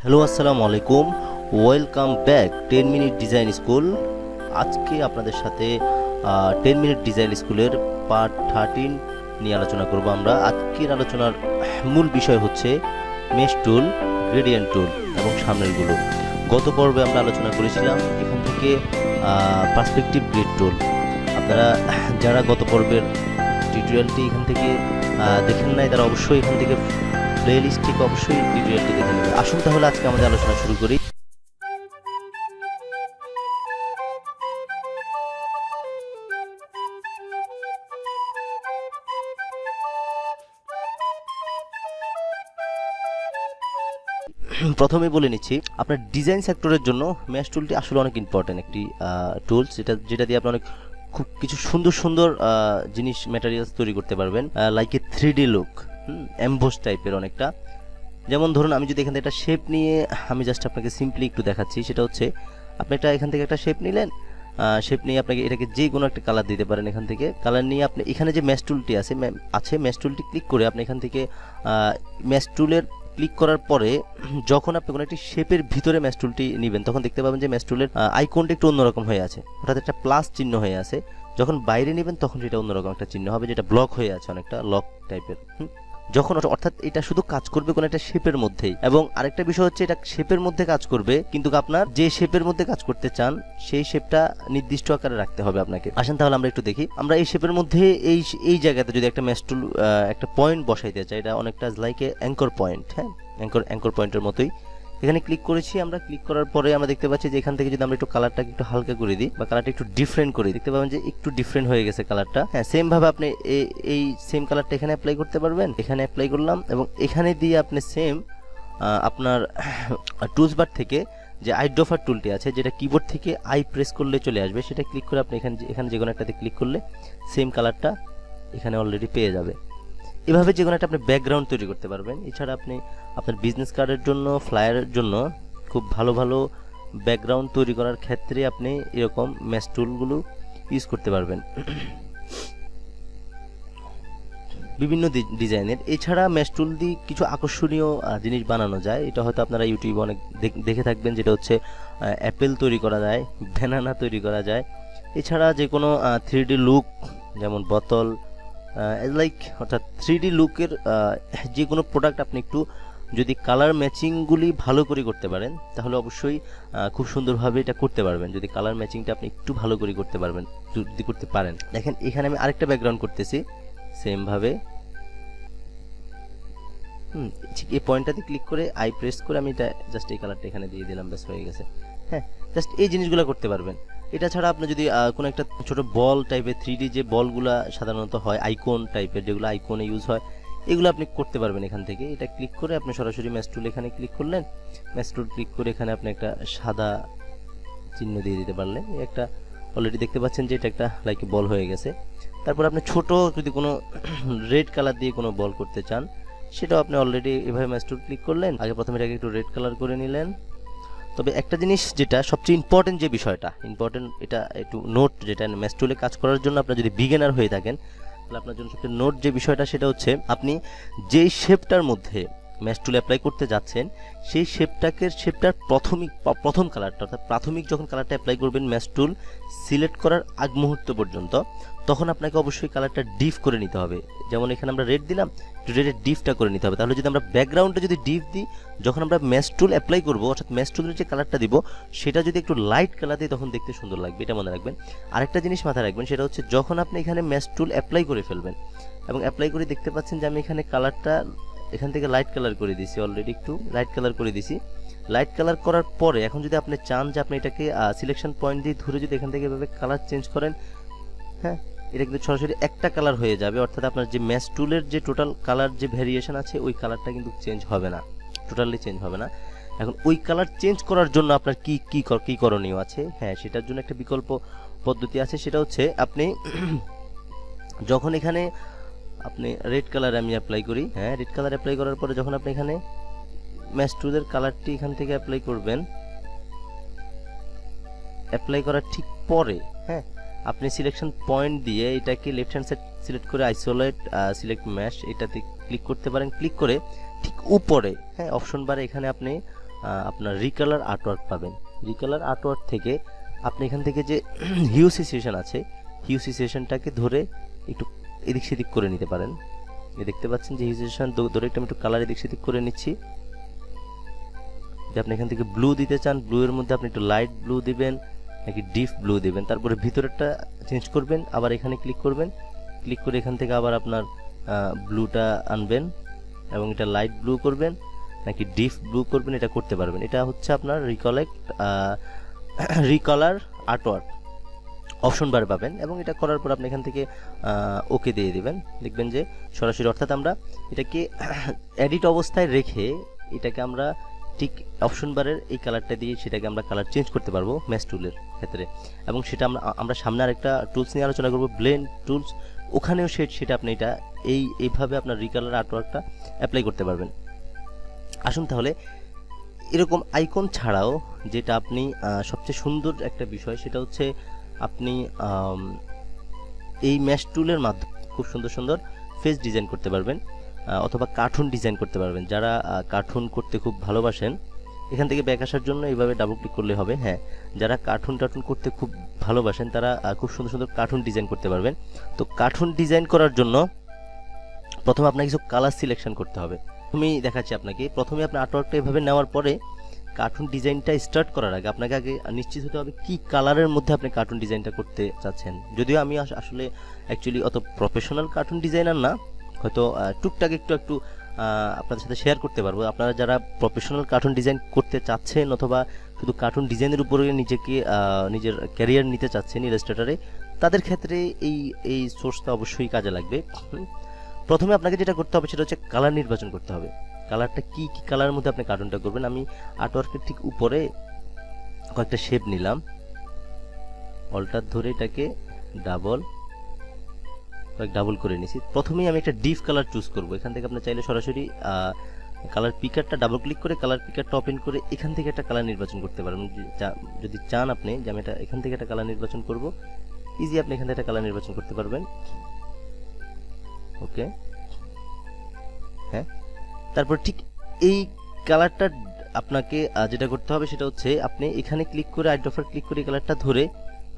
Hello, আসসালামু আলাইকুম। Welcome back 10 minute design school. আজকে আপনাদের সাথে 10 মিনিট ডিজাইন স্কুলের পার্ট 13 নিয়ে আলোচনা করব। আমরা আজকের আলোচনার মূল বিষয় হচ্ছে মেশ টুল, গ্রেডিয়েন্ট টুল এবং সামনেরগুলো। গত পর্বে আমরা আলোচনা করেছিলাম এখান থেকে পার্সপেক্টিভ গ্রিড টুল। আপনারা যারা গত পর্বের টিউটোরিয়ালটি এখান থেকে দেখেন নাই তারা অবশ্যই এখান থেকে প্লে লিস্ট থেকে অবশ্যই টিউটোরিয়ালটি দেখে নেবেন। আসুন তাহলে আজকে আমাদের আলোচনা শুরু করি। প্রথমে বলে নিচ্ছি, আপনার ডিজাইন সেক্টরের জন্য মেশ টুলটি আসলে অনেক ইম্পর্টেন্ট একটি টুলস, যেটা দিয়ে আপনি অনেক খুব কিছু সুন্দর সুন্দর জিনিস ম্যাটেরিয়ালস তৈরি করতে পারবেন, like a 3D look, emboss টাইপের অনেকটা। যেমন ধরুন, আমি যদি এখান থেকে একটা শেপ নিয়ে আমি জাস্ট আপনাকে সিম্পলি একটু দেখাচ্ছি। সেটা হচ্ছে আপনি এখান থেকে একটা শেপ নিলেন, শেপ নিয়ে আপনাকে এটাকে যে কোনো একটা কালার দিতে পারেন। এখান থেকে কালার নিয়ে আপনি এখানে যে মেশ টুলটি আছে মেশ টুলটি ক্লিক করে আপনি এখান থেকে মেশ টুলের ক্লিক করার পরে যখন আপনি কোনো একটি শেপের ভিতরে মেশ টুলটি নেবেন তখন দেখতে পাবেন যে মেশ টুলের আইকনটা একটু অন্যরকম হয়ে আছে, অর্থাৎ একটা প্লাস চিহ্ন হয়ে আছে। যখন বাইরে নেবেন তখন সেটা অন্যরকম একটা চিহ্ন হবে, যেটা ব্লক হয়ে আছে, অনেকটা লক টাইপের। যখন অর্থাৎ এটা শুধু কাজ করবে কোনো একটা শেপের মধ্যেই। এবং আরেকটা বিষয় হচ্ছে, এটা শেপের মধ্যে কাজ করবে, কিন্তু আপনার যে শেপের মধ্যে কাজ করতে চান সেই শেপটা নির্দিষ্ট আকারে রাখতে হবে আপনাকে। আসেন তাহলে আমরা একটু দেখি। আমরা এই শেপের মধ্যে এই জায়গাতে যদি একটা মেশ টুল একটা পয়েন্ট বসাইতে চাই, এটা অনেকটা লাইক এ অ্যাঙ্কর পয়েন্ট। হ্যাঁ, অ্যাঙ্কর পয়েন্টের মতোই। এখানে ক্লিক করেছি। আমরা ক্লিক করার পরে আমরা দেখতে পাচ্ছি যে এখান থেকে যদি আমরা একটু কালারটাকে একটু হালকা করে দিই বা কালারটা একটু ডিফারেন্ট করি, দেখতে পাবেন যে একটু ডিফারেন্ট হয়ে গেছে কালারটা। হ্যাঁ, সেম ভাবে আপনি এই সেম কালারটা এখানে অ্যাপ্লাই করতে পারবেন। এখানে অ্যাপ্লাই করলাম এবং এখানে দিয়ে আপনি সেম আপনার টুলস বার থেকে যে আইড্রফার টুলটি আছে, যেটা কিবোর্ড থেকে আই প্রেস করলে চলে আসবে, সেটা ক্লিক করে আপনি এখানে যে কোনো একটাতে ক্লিক করলে সেম কালারটা এখানে অলরেডি পেয়ে যাবে। এভাবে যে কোনো একটা আপনি ব্যাকগ্রাউন্ড তৈরি করতে পারবেন। এছাড়া আপনি আপনার বিজনেস কার্ডের জন্য, ফ্লায়ারের জন্য খুব ভালো ভালো ব্যাকগ্রাউন্ড তৈরি করার ক্ষেত্রে আপনি এরকম মেশ টুলগুলো ইউজ করতে পারবেন বিভিন্ন ডিজাইনের। এছাড়া মেশ টুল দিয়ে কিছু আকর্ষণীয় জিনিস বানানো যায়। এটা হয়তো আপনারা ইউটিউবে অনেক দেখে থাকবেন, যেটা হচ্ছে অ্যাপেল তৈরি করা যায়, ব্যানানা তৈরি করা যায়। এছাড়া যে কোনো 3D লুক, যেমন বোতল, লাইক অর্থাৎ 3D লুকের যে কোনো প্রোডাক্ট আপনি একটু যদি কালার ম্যাচিংগুলি ভালো করে করতে পারেন তাহলে অবশ্যই খুব সুন্দরভাবে এটা করতে পারবেন। যদি কালার ম্যাচিংটা আপনি একটু ভালো করে করতে পারবেন, যদি করতে পারেন। দেখেন এখানে আমি আরেকটা ব্যাকগ্রাউন্ড করতেছি সেমভাবে। ঠিক এই পয়েন্টটাতে ক্লিক করে আই প্রেস করে আমি এটা জাস্ট এই কালারটা এখানে দিয়ে দিলাম, ব্যাস হয়ে গেছে। হ্যাঁ, জাস্ট এই জিনিসগুলো করতে পারবেন। এটা ছাড়া আপনি যদি কোনো একটা ছোট বল টাইপের 3D যে বলগুলা সাধারণত হয় আইকন টাইপের, যেগুলো আইকনে ইউজ হয়, এগুলো আপনি করতে পারবেন এখান থেকে। এটা ক্লিক করে আপনি সরাসরি মেশ টুল এখানে ক্লিক করলেন, মেশ টুল ক্লিক করে এখানে আপনি একটা সাদা চিহ্ন দিয়ে দিতে পারলেন। একটা অলরেডি দেখতে পাচ্ছেন যে এটা একটা লাইক বল হয়ে গেছে। তারপর আপনি ছোট যদি কোনো রেড কালার দিয়ে কোনো বল করতে চান, সেটাও আপনি অলরেডি এভাবে মেশ টুল ক্লিক করলেন। আগে প্রথমে এটাকে একটু রেড কালার করে নিলেন। তবে একটা জিনিস যেটা সবচেয়ে ইম্পর্টেন্ট, যে বিষয়টা ইম্পর্টেন্ট, এটা একটু নোট, যেটা মেশ টুলে কাজ করার জন্য আপনার যদি বিগিনার হয়ে থাকেন তাহলে আপনার জন্য সবচেয়ে নোট যে বিষয়টা, সেটা হচ্ছে আপনি যেই শেপটার মধ্যে মেশ টুল অ্যাপ্লাই করতে যাচ্ছেন সেই শেপটার প্রথম কালারটা, অর্থাৎ প্রাথমিক যখন কালারটা অ্যাপ্লাই করবেন মেশ টুল সিলেক্ট করার আগ মুহূর্ত পর্যন্ত, তখন আপনাকে অবশ্যই কালারটা ডিপ করে নিতে হবে। যেমন এখানে আমরা রেড দিলাম, রেডের ডিপটা করে নিতে হবে। তাহলে যদি আমরা ব্যাকগ্রাউন্ডে যদি ডিপ দিই, যখন আমরা মেশ টুল অ্যাপ্লাই করবো, অর্থাৎ মেশ টুলের যে কালারটা দিব সেটা যদি একটু লাইট কালার দিই তখন দেখতে সুন্দর লাগবে, এটা মনে রাখবেন। আরেকটা জিনিস মাথায় রাখবেন, সেটা হচ্ছে যখন আপনি এখানে মেশ টুল অ্যাপ্লাই করে ফেলবেন এবং অ্যাপ্লাই করে দেখতে পাচ্ছেন যে আমি এখানে কালারটা এখান থেকে লাইট কালার করে দিছি, অলরেডি একটু লাইট কালার করে দিছি। লাইট কালার করার পরে এখন যদি আপনি চান যে আপনি এটাকে সিলেকশন পয়েন্ট দিয়ে ধরে যদি এখান থেকে এভাবে কালার চেঞ্জ করেন, হ্যাঁ, এটা কিন্তু সরাসরি একটা কালার হয়ে যাবে। অর্থাৎ আপনার যে মেশ টুলের যে টোটাল কালার যে ভ্যারিয়েশন আছে ওই কালারটা কিন্তু চেঞ্জ হবে না, টোটালি চেঞ্জ হবে না। এখন ওই কালার চেঞ্জ করার জন্য আপনার কি করণীয় আছে? হ্যাঁ, সেটার জন্য একটা বিকল্প পদ্ধতি আছে। সেটা হচ্ছে আপনি যখন এখানে আপনি রেড কালার আমি অ্যাপ্লাই করি, হ্যাঁ, রেড কালার অ্যাপ্লাই করার পরে যখন আপনি এখানে মেশ টুলের কালারটি এখান থেকে অ্যাপ্লাই করবেন, অ্যাপ্লাই করার ঠিক পরে, হ্যাঁ, আপনি সিলেকশন পয়েন্ট দিয়ে এটাকে লেফট হ্যান্ড সাইড সিলেক্ট করে আইসোলেট সিলেক্ট মেশ এটাতে ক্লিক করতে পারেন। ক্লিক করে ঠিক উপরে, হ্যাঁ, অপশন বারে এখানে আপনি আপনার রিকালার আর্টওয়ার্ক পাবেন। রিকালার আর্টওয়ার্ক থেকে আপনি এখান থেকে যে হিউ সিচুয়েশন আছে, হিউ সিচুয়েশনটাকে ধরে একটু এদিক সেদিক করে নিতে পারেন। দেখতে পাচ্ছেন যে হিউ সিচুয়েশন ধরে একটু কালার এদিক সেদিক করে নিচ্ছি। যে আপনি এখান থেকে ব্লু দিতে চান, ব্লু এর মধ্যে আপনি একটু লাইট ব্লু দিবেন নাকি ডিপ ব্লু দিবেন, তারপরে ভিতরেরটা চেঞ্জ করবেন, আবার এখানে ক্লিক করবেন, ক্লিক করে এখান থেকে আবার আপনার ব্লুটা আনবেন এবং এটা লাইট ব্লু করবেন নাকি ডিপ ব্লু করবেন, এটা করতে পারবেন। এটা হচ্ছে আপনার রিকালার আর্টওয়ার্ক অপশন বার পাবেন এবং এটা করার পর আপনি এখান থেকে ওকে দিয়ে দিবেন। দেখবেন যে সরাসরি, অর্থাৎ আমরা এটাকে এডিট অবস্থায় রেখে এটাকে আমরা ঠিক অপশন বারের এই কালারটা দিয়ে সেটাকে আমরা কালার চেঞ্জ করতে পারবো ম্যাশ টুলের ক্ষেত্রে। এবং সেটা আমরা সামনে আরেকটা টুলস নিয়ে আলোচনা করব, ব্লেন্ড টুলস, ওখানেও সেটা আপনি এটা এইভাবে আপনার রিকালার আর্টওয়ার্কটা অ্যাপ্লাই করতে পারবেন। আসুন তাহলে এরকম আইকন ছাড়াও যেটা আপনি সবচেয়ে সুন্দর একটা বিষয় সেটা হচ্ছে আপনি এই ম্যাশ টুলের মাধ্যমে খুব সুন্দর সুন্দর ফেস ডিজাইন করতে পারবেন অথবা কার্টুন ডিজাইন করতে পারবেন। যারা কার্টুন করতে খুব ভালোবাসেন, এখান থেকে ব্যাক আসার জন্য এইভাবে ডাবল ক্লিক করলে হবে। হ্যাঁ, যারা কার্টুন করতে খুব ভালোবাসেন তারা খুব সুন্দর সুন্দর কার্টুন ডিজাইন করতে পারবেন। তো কার্টুন ডিজাইন করার জন্য প্রথমে আপনাকে কিছু কালার সিলেকশন করতে হবে। আমি দেখাচ্ছি আপনাকে। প্রথমে আপনি আর্টওয়ার্কটা এভাবে নেওয়ার পরে কার্টুন ডিজাইনটা স্টার্ট করার আগে আপনাকে আগে নিশ্চিত হতে হবে কি কালারের মধ্যে আপনি কার্টুন ডিজাইনটা করতে চাচ্ছেন। যদিও আমি আসলে অ্যাকচুয়ালি অত প্রফেশনাল কার্টুন ডিজাইনার না, হয়তো টুকটাক একটু আপনাদের সাথে শেয়ার করতে পারবো। আপনারা যারা প্রফেশনাল কার্টুন ডিজাইন করতে চাচ্ছেন অথবা শুধু কার্টুন ডিজাইনের উপরে নিজেকে নিজের ক্যারিয়ার নিতে চাচ্ছেন ইলাস্ট্রেটরে, তাদের ক্ষেত্রে এই সোর্সটা অবশ্যই কাজে লাগবে। প্রথমে আপনাকে যেটা করতে হবে সেটা হচ্ছে কালার নির্বাচন করতে হবে। কালারটা কি কালারের মধ্যে আপনি কার্টুনটা করবেন। আমি আর্টওয়ার্কের ঠিক উপরে কয়েকটা শেপ নিলাম, অল্টার ধরে এটাকে ডাবল করে নিয়েছি। প্রথমেই আমি একটা ডিপ কালার চুজ করব। এখান থেকে আপনি চাইলে সরাসরি কালার পিকারটা ডাবল ক্লিক করে কালার পিকারটা ওপেন করে এখান থেকে একটা কালার নির্বাচন করতে পারেন। যদি চান আপনি যে আমি এখান থেকে একটা কালার নির্বাচন করব, ইজি আপনি এখান থেকে একটা কালার নির্বাচন করতে পারবেন। ওকে, হ্যাঁ, তারপর ঠিক এই কালারটা আপনাকে যেটা করতে হবে সেটা হচ্ছে আপনি এখানে ক্লিক করে আইড্রপার ক্লিক করে এই কালারটা ধরে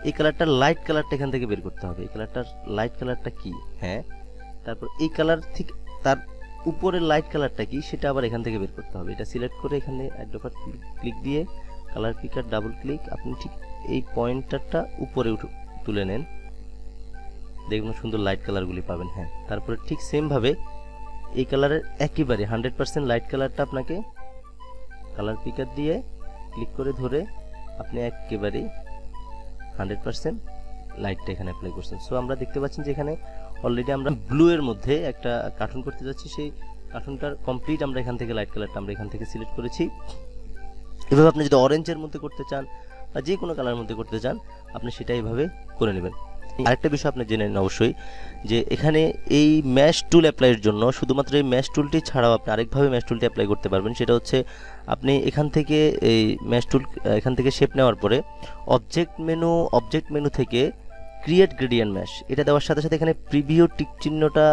এই কালারটার লাইট কালারটা এখান থেকে বের করতে হবে। এই কালারটার লাইট কালারটা কি, হ্যাঁ, তারপর এই কালার ঠিক তার উপরের লাইট কালারটা কি সেটা আবার এখান থেকে বের করতে হবে। এটা সিলেক্ট করে এখানে আইড্রপার ক্লিক দিয়ে কালার পিকার ডাবল ক্লিক, আপনি ঠিক এই পয়েন্টারটা উপরে তুলে নেন, দেখুন সুন্দর লাইট কালারগুলি পাবেন। হ্যাঁ, তারপরে ঠিক সেম ভাবে এই কালারের একেবারে 100% লাইট কালারটা আপনাকে কালার পিকার দিয়ে ক্লিক করে ধরে আপনি একেবারে 100% লাইটটা এখানে অ্যাপ্লাই করছেন। সো আমরা দেখতে পাচ্ছেন যে এখানে অলরেডি আমরা ব্লু এর মধ্যে একটা কার্টুন করতে যাচ্ছি, সেই কার্টুনটার কমপ্লিট আমরা এখান থেকে লাইট কালারটা আমরা এখান থেকে সিলেক্ট করেছি। এভাবে আপনি যদি অরেঞ্জের মধ্যে করতে চান বা যে কোনো কালারের মধ্যে করতে চান আপনি সেটা এইভাবে করে নেবেন। আরেকটা বিষয় আপনি জেনে নিন অবশ্যই যে এখানে এই ম্যাশ টুল অ্যাপ্লাইয়ের জন্য শুধুমাত্র এই ম্যাশ টুলটি ছাড়াও আপনি আরেকভাবে ম্যাশ টুলটি অ্যাপ্লাই করতে পারবেন। সেটা হচ্ছে আপনি এখান থেকে এই ম্যাশ টুল এখান থেকে শেপ নেওয়ার পরে অবজেক্ট মেনু থেকে ক্রিয়েট গ্রেডিয়েন্ট ম্যাশ এটা দেওয়ার সাথে সাথে এখানে প্রিভিউ টিক চিহ্নটা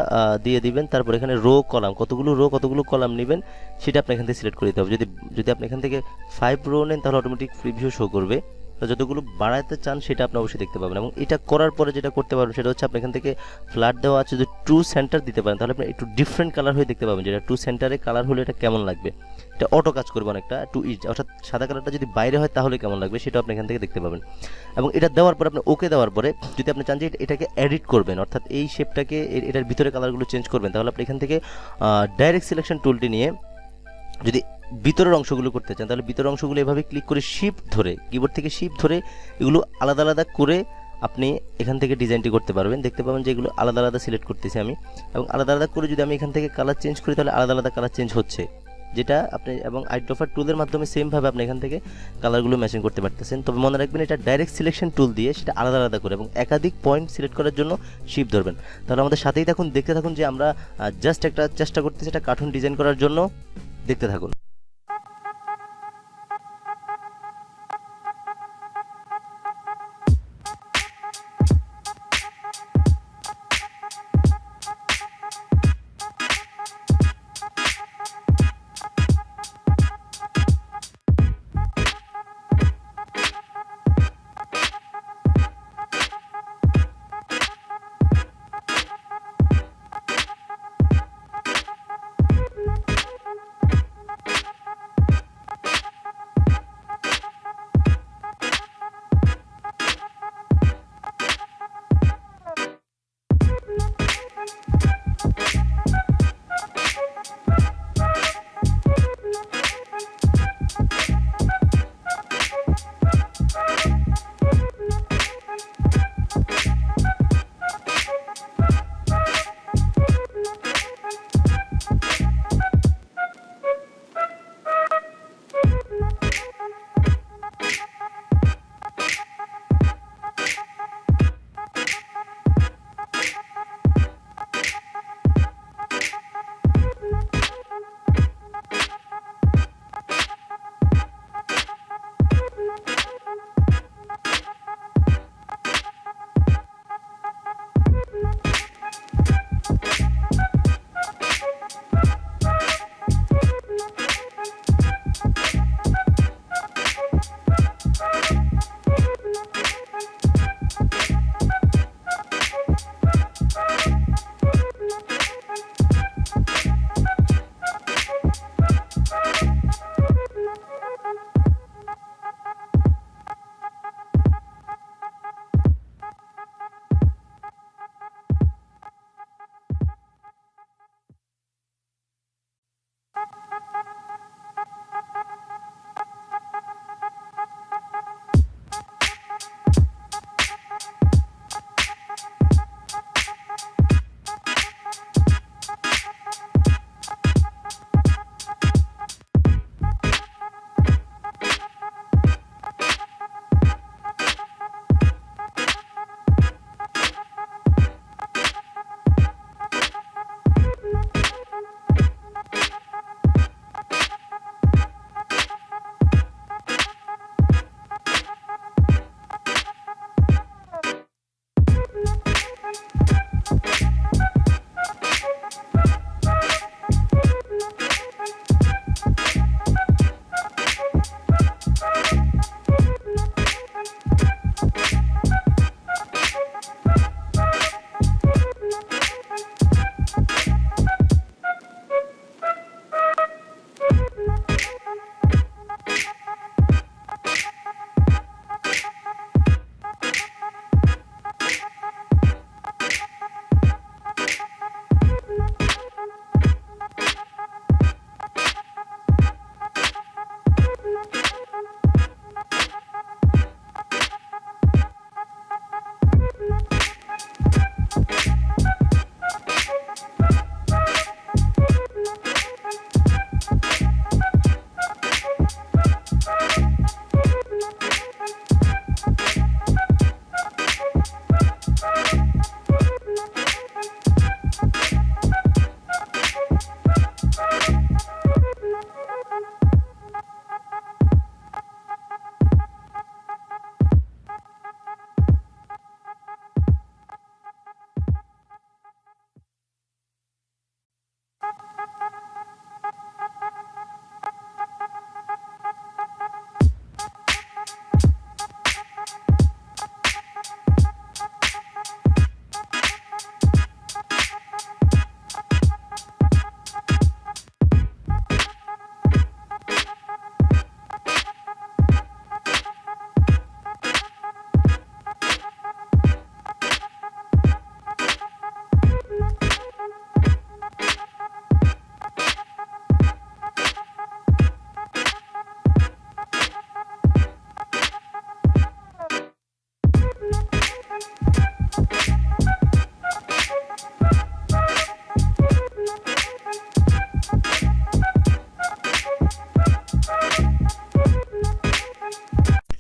দিয়ে দিবেন। তারপর এখানে কলাম কতগুলো কলাম নেবেন সেটা আপনি এখান থেকে সিলেক্ট করে দিতে হবে। যদি আপনি এখান থেকে 5 রো নেন তাহলে অটোমেটিক প্রিভিউ শো করবে। তো যতগুলো বাড়াতে চান সেটা আপনি অবশ্যই দেখতে পাবেন। এবং এটা করার পরে যেটা করতে পারবেন সেটা হচ্ছে আপনি এখান থেকে ফ্ল্যাট দেওয়া আছে, যদি টু সেন্টার দিতে পারেন তাহলে আপনি একটু ডিফারেন্ট কালার হয়ে দেখতে পাবেন, যেটা টু সেন্টারে কালার হলে এটা কেমন লাগবে। এটা অটো কাজ করবে অনেকটা টু ইচ, অর্থাৎ সাদা কালারটা যদি বাইরে হয় তাহলে কেমন লাগবে সেটা আপনি এখান থেকে দেখতে পাবেন। এবং এটা দেওয়ার পরে আপনি ওকে দেওয়ার পরে যদি আপনি চান যে এটাকে এডিট করবেন, অর্থাৎ এই শেপটাকে এটার ভিতরে কালারগুলো চেঞ্জ করবেন, তাহলে আপনি এখান থেকে ডাইরেক্ট সিলেকশন টুলটি নিয়ে যদি ভিতরের অংশগুলো করতে চান তাহলে ভিতরের অংশগুলো এভাবে ক্লিক করে শিফট ধরে কিবোর্ড থেকে শিফট ধরে এগুলো আলাদা আলাদা করে আপনি এখান থেকে ডিজাইনটি করতে পারবেন। দেখতে পাবেন যে এগুলো আলাদা আলাদা সিলেক্ট করতেছি আমি, এবং আলাদা আলাদা করে যদি আমি এখান থেকে কালার চেঞ্জ করি তাহলে আলাদা আলাদা কালার চেঞ্জ হচ্ছে, যেটা আপনি এবং আইড্রপার টুলের মাধ্যমে সেমভাবে আপনি এখান থেকে কালারগুলো ম্যাচিং করতে পারতেছেন। তবে মনে রাখবেন এটা ডাইরেক্ট সিলেকশন টুল দিয়ে সেটা আলাদা আলাদা করে এবং একাধিক পয়েন্ট সিলেক্ট করার জন্য শিফট ধরবেন। তাহলে আমাদের সাথেই থাকুন, দেখতে থাকুন যে আমরা জাস্ট একটা চেষ্টা করতেছি একটা কার্টুন ডিজাইন করার জন্য। দেখতে থাকুন।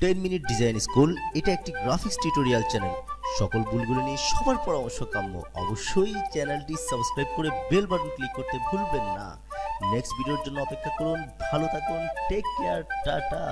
10 মিনিট ডিজাইন স্কুল এটা একটি গ্রাফিক্স টিউটোরিয়াল চ্যানেল। সকল ভুলগুলো নিয়ে সবার পরামর্শ কাম্য। অবশ্যই চ্যানেলটি সাবস্ক্রাইব করে বেল বাটন ক্লিক করতে ভুলবেন না। নেক্সট ভিডিওর জন্য অপেক্ষা করুন। ভালো থাকুন, টেক কেয়ার, টাটা।